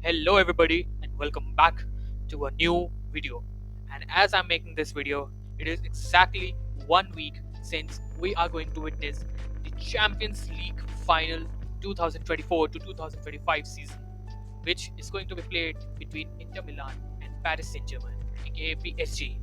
Hello, everybody, and welcome back to a new video. And as I'm making this video, it is exactly 1 week since we are going to witness the Champions League final 2024 to 2025 season, which is going to be played between Inter Milan and Paris Saint-Germain, aka PSG.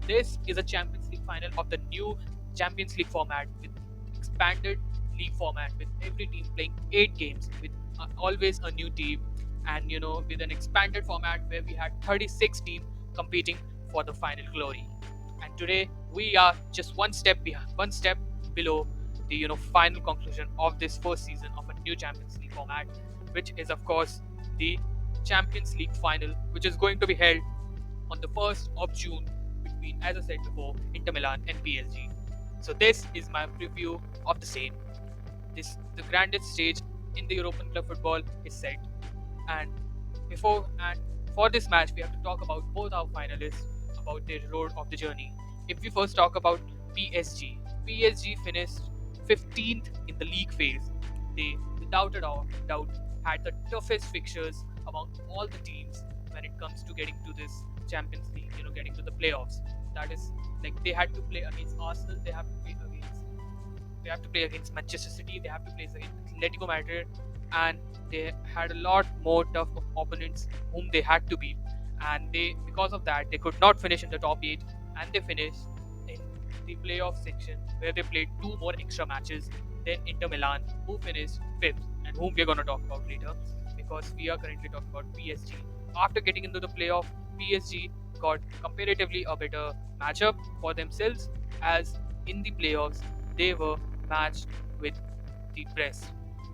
This is a Champions League final of the new Champions League format with expanded league format with every team playing 8 games with always a new team, and with an expanded format where we had 36 teams competing for the final glory. And today we are just one step below the final conclusion of this first season of a new Champions League format, which is of course the Champions League final, which is going to be held on the 1st of June between, as I said before, Inter Milan and PSG. So this is my preview of the same. This the grandest stage in the European club football is set, and before and for this match we have to talk about both our finalists, about their road of the journey. If we first talk about PSG, PSG finished 15th in the league phase. They, without a doubt, had the toughest fixtures among all the teams when it comes to getting to this Champions League, getting to the playoffs. That is, like, they had to play against Arsenal, they have to play against Manchester City, they have to play against Atletico Madrid, and they had a lot more tough opponents whom they had to beat. And they, because of that, they could not finish in the top eight, and they finished in the playoff section where they played two more extra matches. Then Inter Milan, who finished fifth, and whom we are going to talk about later, because we are currently talking about PSG. After getting into the playoff, PSG got comparatively a better matchup for themselves, as in the playoffs they were matched with the Brest.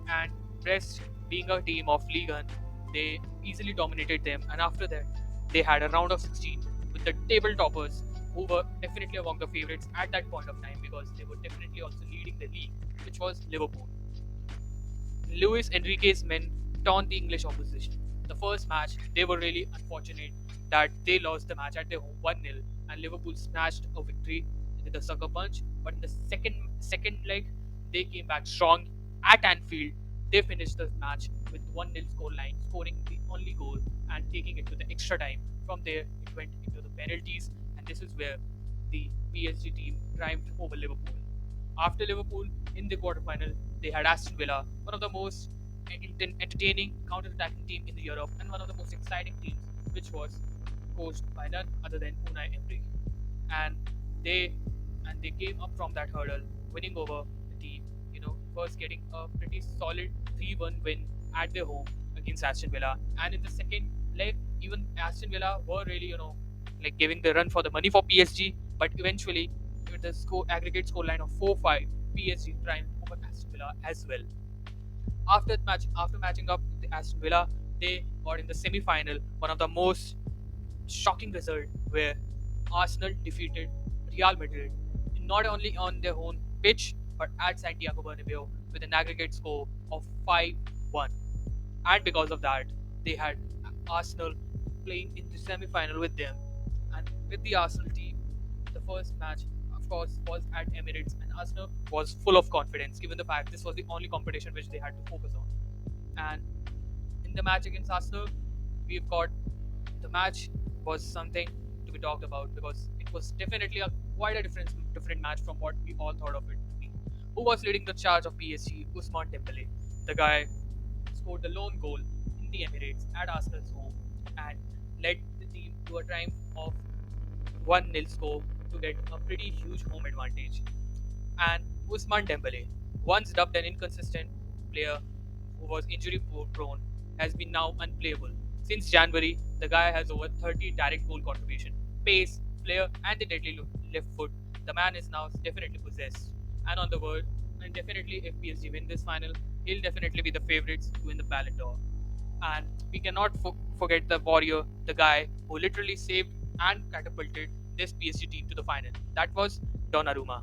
And Brest, being a team of Ligue 1, they easily dominated them. And after that, they had a round of 16 with the table toppers, who were definitely among the favorites at that point of time because they were definitely also leading the league, which was Liverpool. Luis Enrique's men taunted the English opposition. The first match, they were really unfortunate that they lost the match at their home 1-0, and Liverpool snatched a victory with a sucker punch. But in the second leg, they came back strong at Anfield. They finished the match with 1-0 scoreline, scoring the only goal and taking it to the extra time. From there, it went into the penalties, and this is where the PSG team triumphed over Liverpool. After Liverpool, in the quarterfinal, they had Aston Villa, one of the most entertaining counter-attacking team in Europe and one of the most exciting teams, which was coached by none other than Unai Emery. And they they came up from that hurdle, winning over the team. First getting a pretty solid 3-1 win at their home against Aston Villa, and in the second leg, even Aston Villa were really like giving the run for the money for PSG, but eventually with the aggregate score line of 4-5, PSG triumphed over Aston Villa as well. After matching up with the Aston Villa, they got in the semi-final, one of the most shocking result where Arsenal defeated Real Madrid not only on their own pitch but at Santiago Bernabeu with an aggregate score of 5-1. And because of that, they had Arsenal playing in the semi-final with them. And with the Arsenal team, the first match, of course, was at Emirates, and Arsenal was full of confidence, given the fact this was the only competition which they had to focus on. And in the match against Arsenal, we've got the match was something to be talked about because it was definitely a quite a different match from what we all thought of it to be. Who was leading the charge of PSG? Ousmane Dembele, the guy scored the lone goal in the Emirates at Arsenal's home and led the team to a triumph of 1-0 score to get a pretty huge home advantage. And Ousmane Dembele, once dubbed an inconsistent player who was injury prone, has been now unplayable. Since January, the guy has over 30 direct goal contribution, pace, flair, and the deadly left foot. The man is now definitely possessed and on the verge. And definitely, if PSG win this final, he'll definitely be the favourites to win the Ballon d'Or. And we cannot forget the warrior, the guy who literally saved and catapulted this PSG team to the final. That was Donnarumma.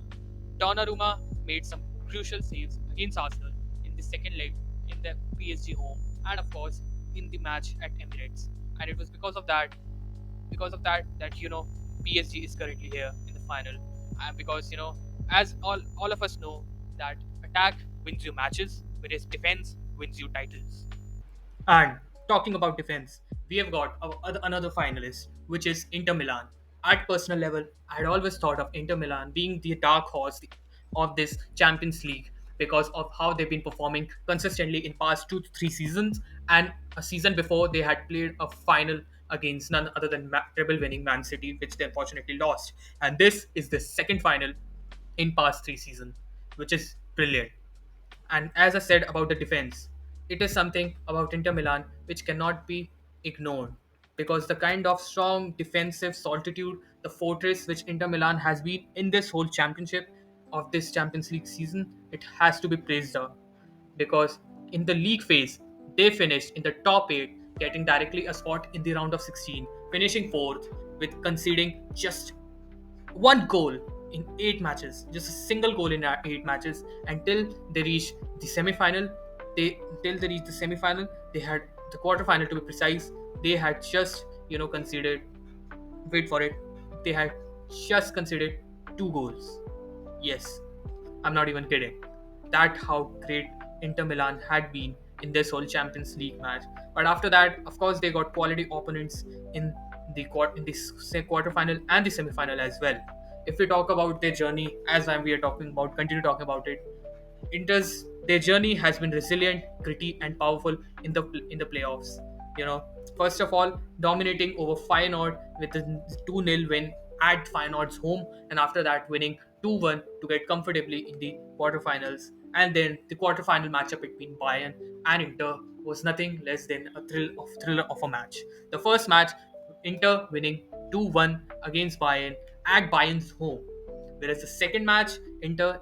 Donnarumma made some crucial saves against Arsenal in the second leg in the PSG home, and of course in the match at Emirates. And it was because of that PSG is currently here in the final. And because as all of us know that attack wins you matches, whereas defense wins you titles. talking about defense, we have got another finalist, which is Inter Milan. At personal level, I had always thought of Inter Milan being the dark horse of this Champions League because of how they've been performing consistently in past 2 to 3 seasons, and a season before they had played a final against none other than treble winning Man City, which they unfortunately lost. And this is the second final in past 3 seasons, which is brilliant. And as I said about the defense, it is something about Inter Milan which cannot be ignored because the kind of strong defensive solitude, the fortress which Inter Milan has been in this whole championship of this Champions League season, it has to be praised up because in the league phase, they finished in the top 8, getting directly a spot in the round of 16, finishing fourth with conceding just one goal in 8 matches, just a single goal in 8 matches until they reach the semi-final. They had the quarter-final to be precise. They had just conceded. Wait for it. They had just conceded 2 goals. Yes, I'm not even kidding. That how great Inter Milan had been in this whole Champions League match. But after that, of course, they got quality opponents in the quarterfinal and the semi-final as well. If we talk about their journey, as we are talking about, continue talking about it, Inter's their journey has been resilient, gritty, and powerful in the playoffs. You know, first of all, dominating over Feyenoord with a 2-0 win at Feyenoord's home, and after that, winning 2-1 to get comfortably in the quarterfinals. And then the quarterfinal matchup between Bayern and Inter was nothing less than a thriller of a match. The first match, Inter winning 2-1 against Bayern at Bayern's home. Whereas the second match, Inter,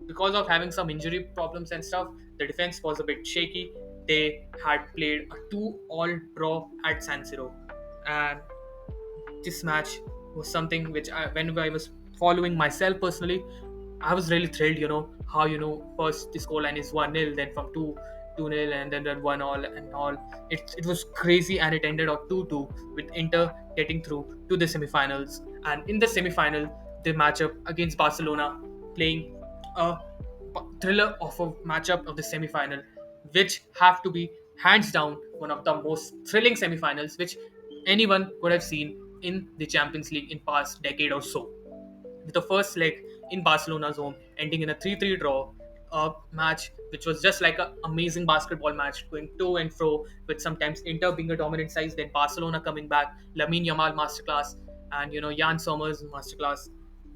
because of having some injury problems and stuff, the defense was a bit shaky. They had played a 2-all draw at San Siro, and this match was something which when I was following myself personally, I was really thrilled. How first the scoreline is 1-0, then from 2-0, and then 1-all and all. It was crazy, and it ended up 2-2 with Inter getting through to the semifinals. And in the semifinal, the matchup against Barcelona, playing a thriller of a matchup of the semifinal, which have to be hands down one of the most thrilling semifinals which anyone could have seen in the Champions League in past decade or so. With the first leg in Barcelona's home ending in a 3-3 draw, a match which was just like an amazing basketball match going to and fro, with sometimes Inter being a dominant size, then Barcelona coming back, Lamine Yamal masterclass, and Jan Sommer's masterclass.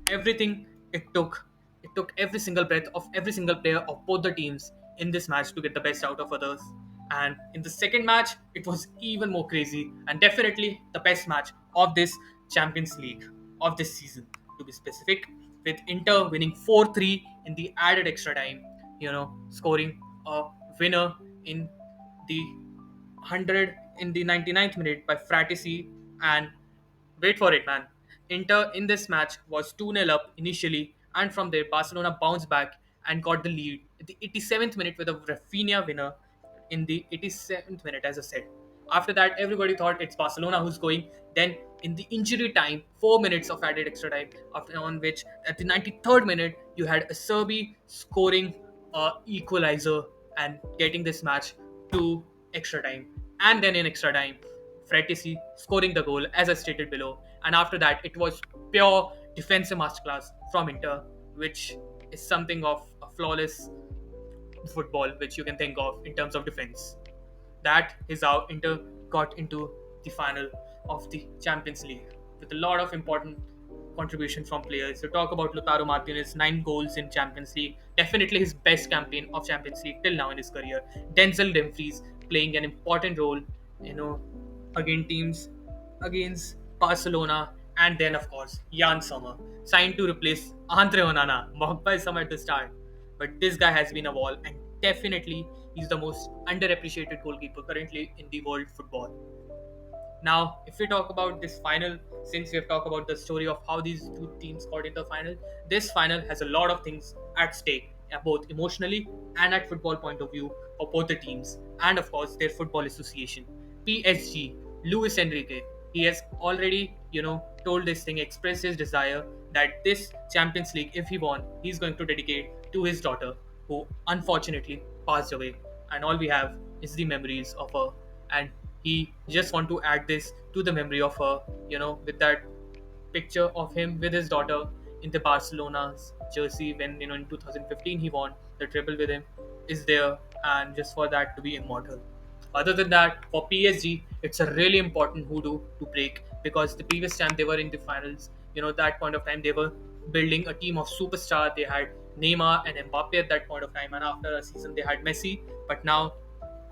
Everything it took every single breath of every single player of both the teams in this match to get the best out of others. And in the second match, it was even more crazy, and definitely the best match of this Champions League of this season, to be specific, with Inter winning 4-3 in the added extra time, scoring a winner in the 100 in the 99th minute by Fratesi. And wait for it, man. Inter in this match was 2-0 up initially, and from there, Barcelona bounced back and got the lead at the 87th minute with a Rafinha winner in the 87th minute, as I said. After that, everybody thought it's Barcelona who's going. Then, in the injury time, 4 minutes of added extra time, after on which at the 93rd minute, you had a Serbi scoring a equalizer and getting this match to extra time. And then in extra time, Fratesi scoring the goal, as I stated below. And after that, it was pure defensive masterclass from Inter, which is something of a flawless football which you can think of in terms of defense. That is how Inter got into the final of the Champions League with a lot of important contribution from players. You talk about Lautaro Martinez, 9 goals in Champions League, definitely his best campaign of Champions League till now in his career. Denzel Dumfries playing an important role, against teams against Barcelona, and then of course Jan Sommer signed to replace Andre Onana, mocked by some at the start. But this guy has been a wall, and definitely he's the most underappreciated goalkeeper currently in the world football. Now, if we talk about this final, since we have talked about the story of how these two teams got into the final, this final has a lot of things at stake, both emotionally and at football point of view for both the teams, and of course their football association. PSG, Luis Enrique, he has already, told this thing, expressed his desire that this Champions League, if he won, he's going to dedicate to his daughter, who unfortunately passed away, and all we have is the memories of her and he just want to add this to the memory of her, with that picture of him with his daughter in the Barcelona's jersey when in 2015 he won the triple with him is there, and just for that to be immortal. Other than that, for PSG, it's a really important hoodoo to break because the previous time they were in the finals, that point of time they were building a team of superstar. They had Neymar and Mbappe at that point of time, and after a season they had Messi. But now,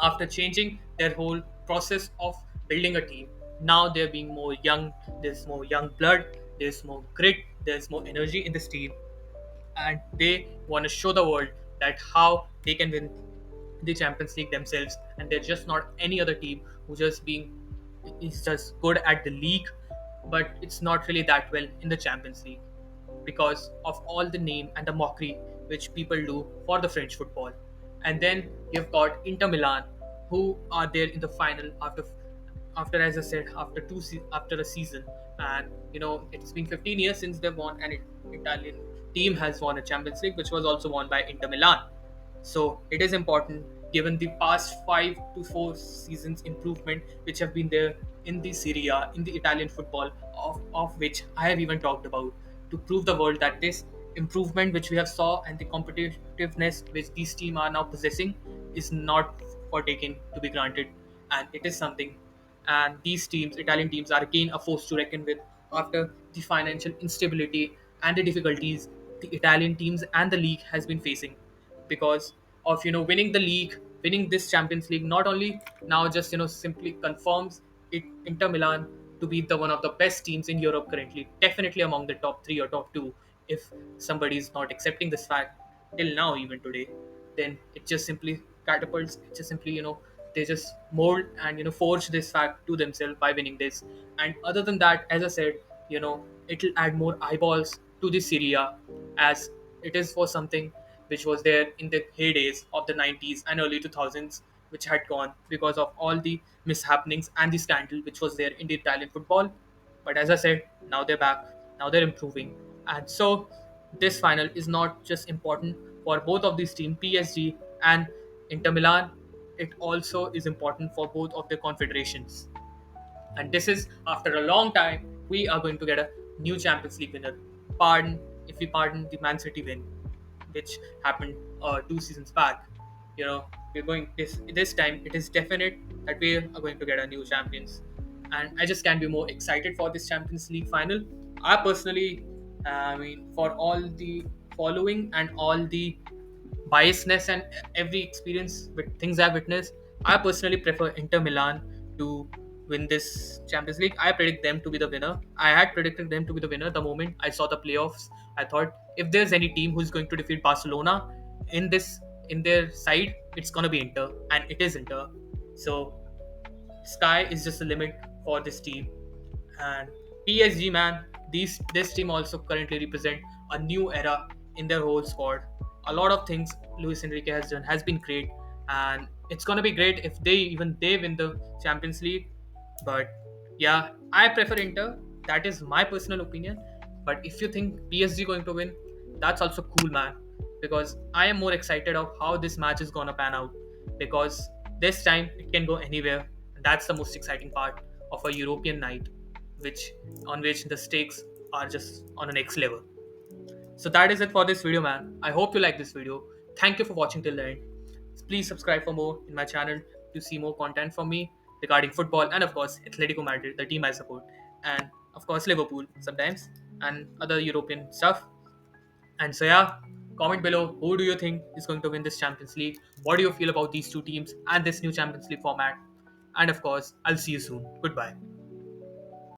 after changing their whole process of building a team, now they're being more young. There's more young blood. There's more grit. There's more energy in this team, and they want to show the world that how they can win the Champions League themselves, and they're just not any other team who just being is just good at the league, but it's not really that well in the Champions League because of all the name and the mockery which people do for the French football. And then you've got Inter Milan, who are there in the final after as I said after a season, and it's been 15 years since they've won, and Italian team has won a Champions League, which was also won by Inter Milan. So it is important given the past 5 to 4 seasons improvement which have been there in the Serie A, in the Italian football, of which I have even talked about, to prove the world that this improvement which we have saw and the competitiveness which these teams are now possessing is not for taken to be granted, and it is something. And these teams, Italian teams, are again a force to reckon with after the financial instability and the difficulties the Italian teams and the league has been facing because of winning the league, winning this Champions League. Not only now just simply confirms it Inter Milan to be the one of the best teams in Europe currently, definitely among the top three or top two. If somebody is not accepting this fact till now, even today, then it just simply catapults. It just simply they just mold and forge this fact to themselves by winning this. And other than that, as I said, it'll add more eyeballs to the Syria, as it is for something which was there in the heydays of the 90s and early 2000s, which had gone because of all the mishappenings and the scandal which was there in the Italian football. But as I said, now they're back, now they're improving. And so this final is not just important for both of these teams, PSG and Inter Milan, it also is important for both of the confederations. And this is after a long time, we are going to get a new Champions League winner. Pardon if we pardon the Man City win, which happened 2 seasons back. We're going this time. It is definite that we are going to get a new champions, and I just can't be more excited for this Champions League final. I personally, for all the following and all the biasness and every experience with things I've witnessed, I personally prefer Inter Milan to win this Champions League. I predict them to be the winner. I had predicted them to be the winner the moment I saw the playoffs. I thought if there's any team who's going to defeat Barcelona in this in their side, it's gonna be Inter, and it is Inter. So sky is just the limit for this team. And PSG, man, this team also currently represent a new era in their whole squad. A lot of things Luis Enrique has done has been great, and it's gonna be great if they win the Champions League. But yeah, I prefer Inter. That is my personal opinion. But if you think PSG going to win, that's also cool, man. Because I am more excited of how this match is gonna pan out. Because this time it can go anywhere. And that's the most exciting part of a European night, which on which the stakes are just on a next level. So that is it for this video, man. I hope you like this video. Thank you for watching till the end. Please subscribe for more in my channel to see more content from me regarding football and of course Atletico Madrid, the team I support, and of course Liverpool sometimes and other European stuff. And so yeah, comment below who do you think is going to win this Champions League? What do you feel about these two teams and this new Champions League format? And of course, I'll see you soon. Goodbye.